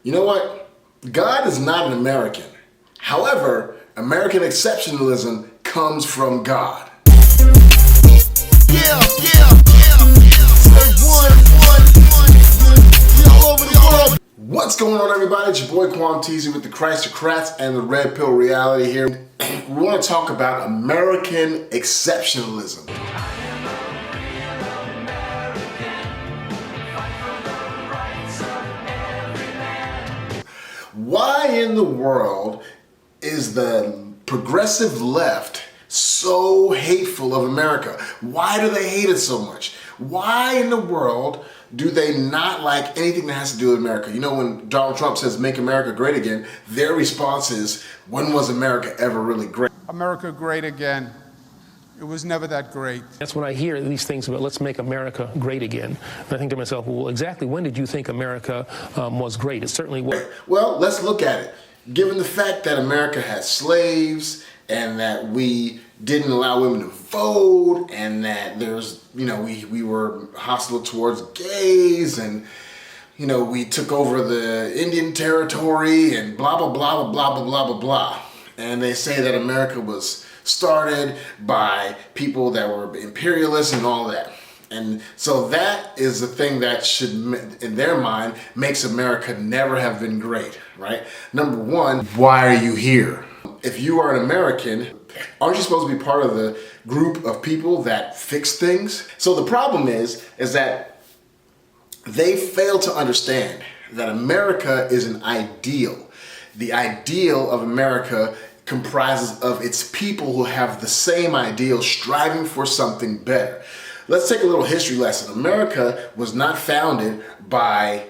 You know what? God is not an American. However, American exceptionalism comes from God. Yeah. All over the world. What's going on, everybody? It's your boy Quam Teasy with the Christocrats and the Red Pill Reality here. We want to talk about American exceptionalism. Why in the world is the progressive left so hateful of America? Why do they hate it so much? Why in the world do they not like anything that has to do with America? You know, when Donald Trump says, "Make America great again," their response is, when was America ever really great? America great again. It was never that great. That's when I hear these things about let's make America great again. And I think to myself, well, exactly when did you think America was great? It certainly was. Well, let's look at it. Given the fact that America had slaves and that we didn't allow women to vote and that there's, we were hostile towards gays and, we took over the Indian territory and blah, blah, blah, blah, blah, blah, blah, blah. And they say that America was started by people that were imperialists and all that. And so that is the thing that should, in their mind, makes America never have been great, right? Number one, why are you here? If you are an American, aren't you supposed to be part of the group of people that fix things? So the problem is that they fail to understand that America is an ideal. The ideal of America comprises of its people who have the same ideal, striving for something better. Let's take a little history lesson. America was not founded by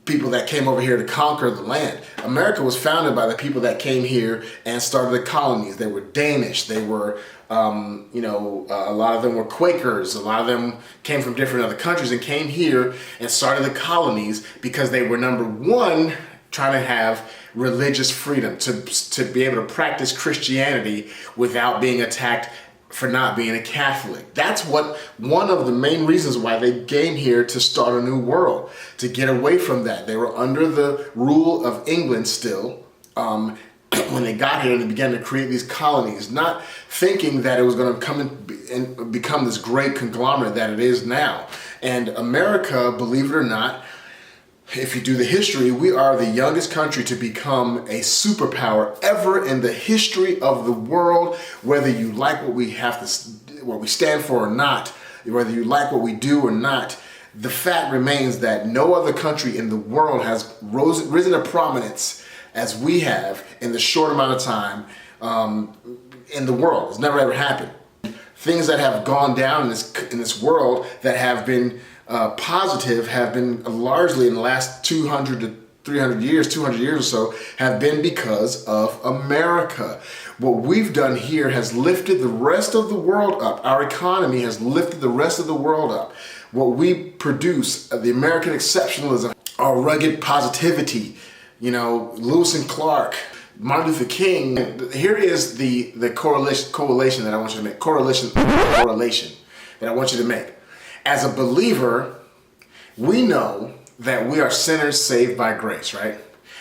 people that came over here to conquer the land. America was founded by the people that came here and started the colonies. They were Danish. They were, a lot of them were Quakers. A lot of them came from different other countries and came here and started the colonies because they were, number one, trying to have religious freedom, to be able to practice Christianity without being attacked for not being a Catholic. That's one of the main reasons why they came here, to start a new world, to get away from that. They were under the rule of England still when they got here, and they began to create these colonies, not thinking that it was going to come and become this great conglomerate that it is now. And America, believe it or not, if you do the history, we are the youngest country to become a superpower ever in the history of the world. Whether you like what we stand for or not, whether you like what we do or not, the fact remains that no other country in the world has risen to prominence as we have in the short amount of time in the world. It's never ever happened. Things that have gone down in this world that have been positive have been largely in the last 200 to 300 years, 200 years or so, have been because of America. What we've done here has lifted the rest of the world up. Our economy has lifted the rest of the world up. What we produce, the American exceptionalism, our rugged positivity, Lewis and Clark, Martin Luther King. Here is the correlation that I want you to make. Correlation that I want you to make. As a believer, we know that we are sinners saved by grace, right?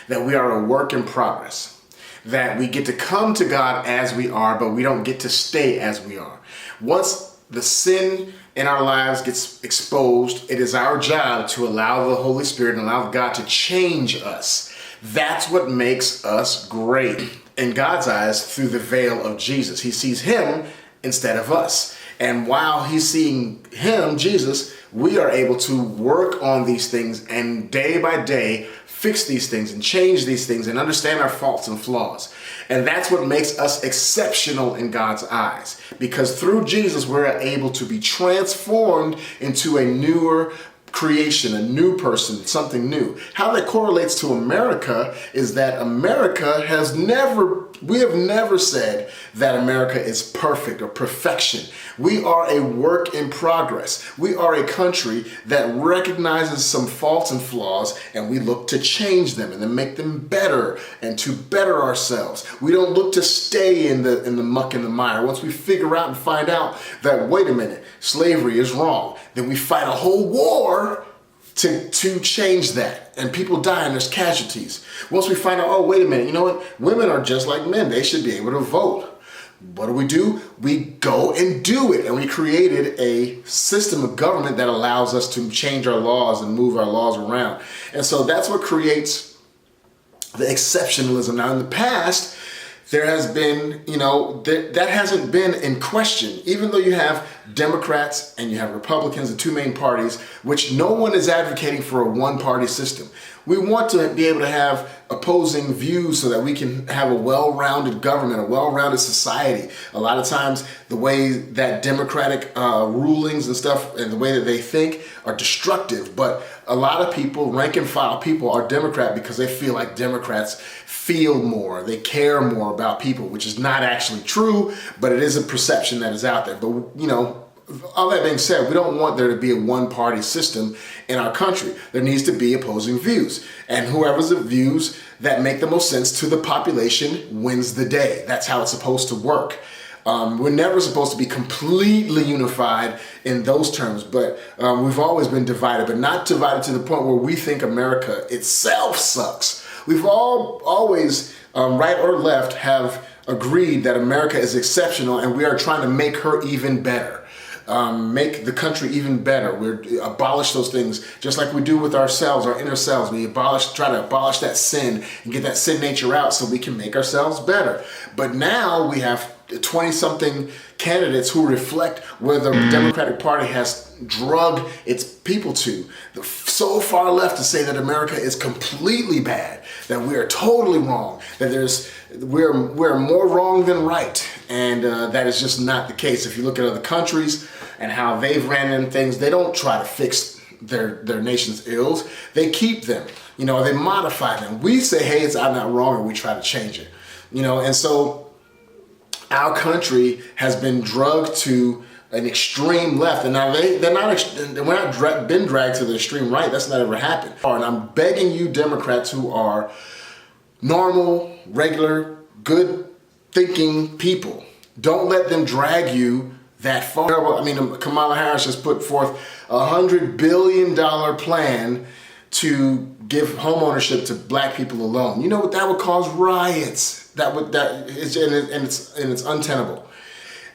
That we are a work in progress. That we get to come to God as we are, but we don't get to stay as we are. Once the sin in our lives gets exposed, it is our job to allow the Holy Spirit and allow God to change us. That's what makes us great in God's eyes through the veil of Jesus. He sees him instead of us. And while he's seeing him, Jesus, we are able to work on these things and day by day fix these things and change these things and understand our faults and flaws. And that's what makes us exceptional in God's eyes. Because through Jesus, we're able to be transformed into a newer creation, a new person, something new. How that correlates to America is that we have never said that America is perfect or perfection. We are a work in progress. We are a country that recognizes some faults and flaws, and we look to change them and to make them better and to better ourselves. We don't look to stay in the muck and the mire. Once we figure out and find out that, wait a minute, slavery is wrong, then we fight a whole war to change that. And people die and there's casualties. Once we find out, oh, wait a minute, you know what? Women are just like men. They should be able to vote. What do? We go and do it. And we created a system of government that allows us to change our laws and move our laws around. And so that's what creates the exceptionalism. Now, in the past, there has been, that hasn't been in question, even though you have Democrats and you have Republicans, the two main parties, which no one is advocating for a one-party system. We want to be able to have opposing views so that we can have a well-rounded government, a well-rounded society. A lot of times the way that Democratic rulings and stuff and the way that they think are destructive, but a lot of people, rank and file people, are Democrat because they feel like Democrats feel more, they care more about people, which is not actually true, but it is a perception that is out there. But, all that being said, we don't want there to be a one-party system in our country. There needs to be opposing views. And whoever's the views that make the most sense to the population wins the day. That's how it's supposed to work. We're never supposed to be completely unified in those terms, but we've always been divided, but not divided to the point where we think America itself sucks. We've always, right or left, have agreed that America is exceptional and we are trying to make her even better. Make the country even better. We abolish those things just like we do with ourselves, our inner selves. We try to abolish that sin and get that sin nature out so we can make ourselves better. But now we have 20-something candidates who reflect where the Democratic Party has drugged its people to. So far left to say that America is completely bad, that we are totally wrong, that we're more wrong than right. And that is just not the case. If you look at other countries and how they've ran in things, they don't try to fix their nation's ills. They keep them, they modify them. We say, hey, I'm not wrong, and we try to change it. And so our country has been drugged to an extreme left, and now we're not been dragged to the extreme right. That's not ever happened. And I'm begging you, Democrats who are normal, regular, good thinking people, don't let them drag you that far. I mean, Kamala Harris has put forth a $100 billion plan to give home ownership to black people alone. You know what? That would cause riots. It's untenable.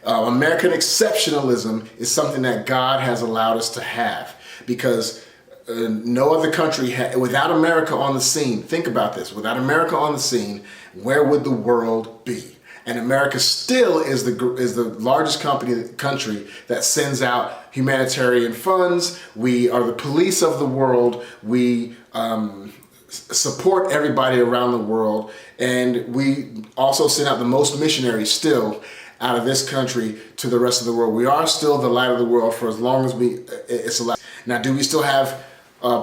American exceptionalism is something that God has allowed us to have because no other country, without America on the scene, think about this, without America on the scene, where would the world be? And America still is the largest country that sends out humanitarian funds. We are the police of the world. We support everybody around the world. And we also send out the most missionaries still out of this country to the rest of the world. We are still the light of the world for as long as it's allowed. Now, do we still have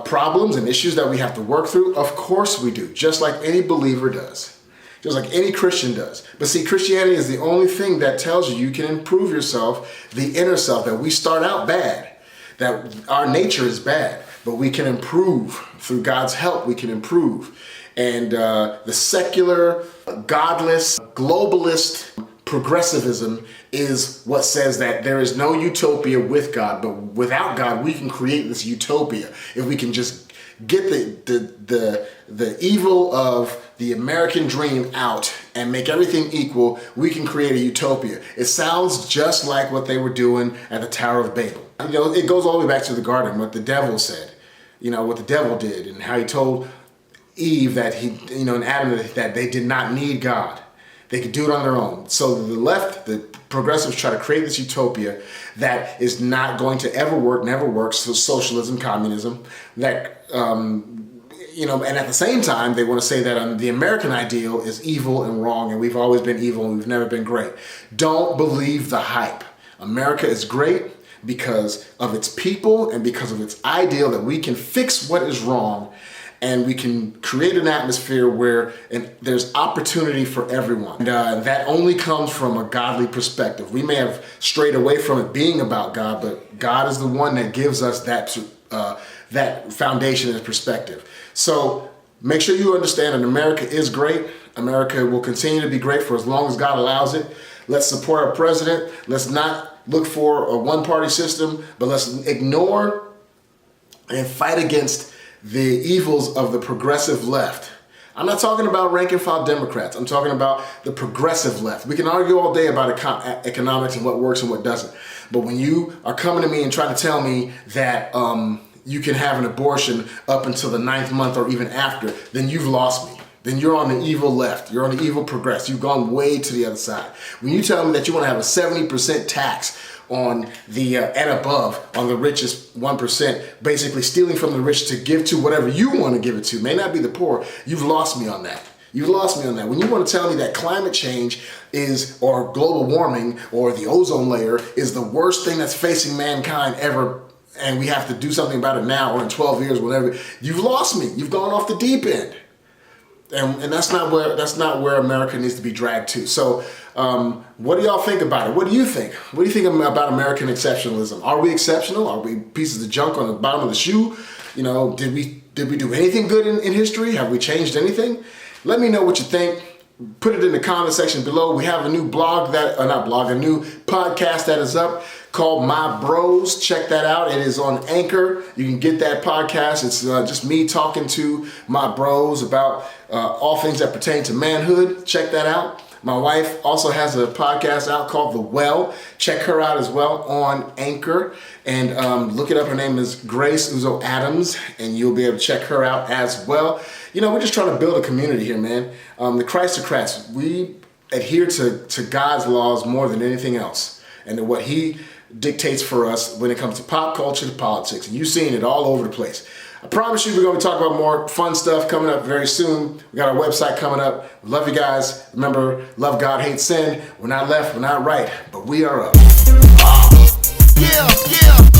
problems and issues that we have to work through? Of course we do, just like any believer does. Just like any Christian does. But see, Christianity is the only thing that tells you can improve yourself, the inner self, that we start out bad, that our nature is bad, but we can improve. Through God's help, we can improve. And the secular, godless, globalist progressivism is what says that there is no utopia with God, but without God, we can create this utopia. If we can just get the evil of the American dream out and make everything equal, we can create a utopia. It sounds just like what they were doing at the Tower of Babel. It goes all the way back to the garden, what the devil said, what the devil did, and how he told Eve that and Adam that they did not need God. They could do it on their own. So the left, the progressives, try to create this utopia that is not going to ever work, never works. So socialism, communism, that and at the same time, they want to say that the American ideal is evil and wrong, and we've always been evil and we've never been great. Don't believe the hype. America is great because of its people and because of its ideal that we can fix what is wrong and we can create an atmosphere where there's opportunity for everyone. And that only comes from a godly perspective. We may have strayed away from it being about God, but God is the one that gives us that foundation and perspective. So make sure you understand that America is great. America will continue to be great for as long as God allows it. Let's support our president. Let's not look for a one-party system, but let's ignore and fight against the evils of the progressive left. I'm not talking about rank and file Democrats. I'm talking about the progressive left. We can argue all day about economics and what works and what doesn't. But when you are coming to me and trying to tell me that you can have an abortion up until the 9th month or even after, then you've lost me. Then you're on the evil left. You're on the evil progress. You've gone way to the other side. When you tell me that you want to have a 70% tax on the and above on the richest 1%, basically stealing from the rich to give to whatever you want to give it to, may not be the poor, you've lost me on that. You've lost me on that. When you want to tell me that climate change is, or global warming, or the ozone layer is the worst thing that's facing mankind ever, and we have to do something about it now or in 12 years, whatever, you've lost me. You've gone off the deep end. And that's not where America needs to be dragged to. So what do y'all think about it? What do you think? What do you think about American exceptionalism? Are we exceptional? Are we pieces of junk on the bottom of the shoe? You know, did we do anything good in history? Have we changed anything? Let me know what you think. Put it in the comment section below. We have a new a new podcast that is up called My Bros. Check that out. It is on Anchor. You can get that podcast. It's just me talking to my bros about all things that pertain to manhood. Check that out. My wife also has a podcast out called The Well. Check her out as well on Anchor. And look it up. Her name is Grace Uzo Adams, and you'll be able to check her out as well. You know, we're just trying to build a community here, man. The Christocrats, we adhere to God's laws more than anything else, and to what He dictates for us when it comes to pop culture, to politics. And you've seen it all over the place. I promise you we're going to be talking about more fun stuff coming up very soon. We got our website coming up. Love you guys. Remember, love God, hate sin. We're not left, we're not right, but we are up. Yeah, yeah.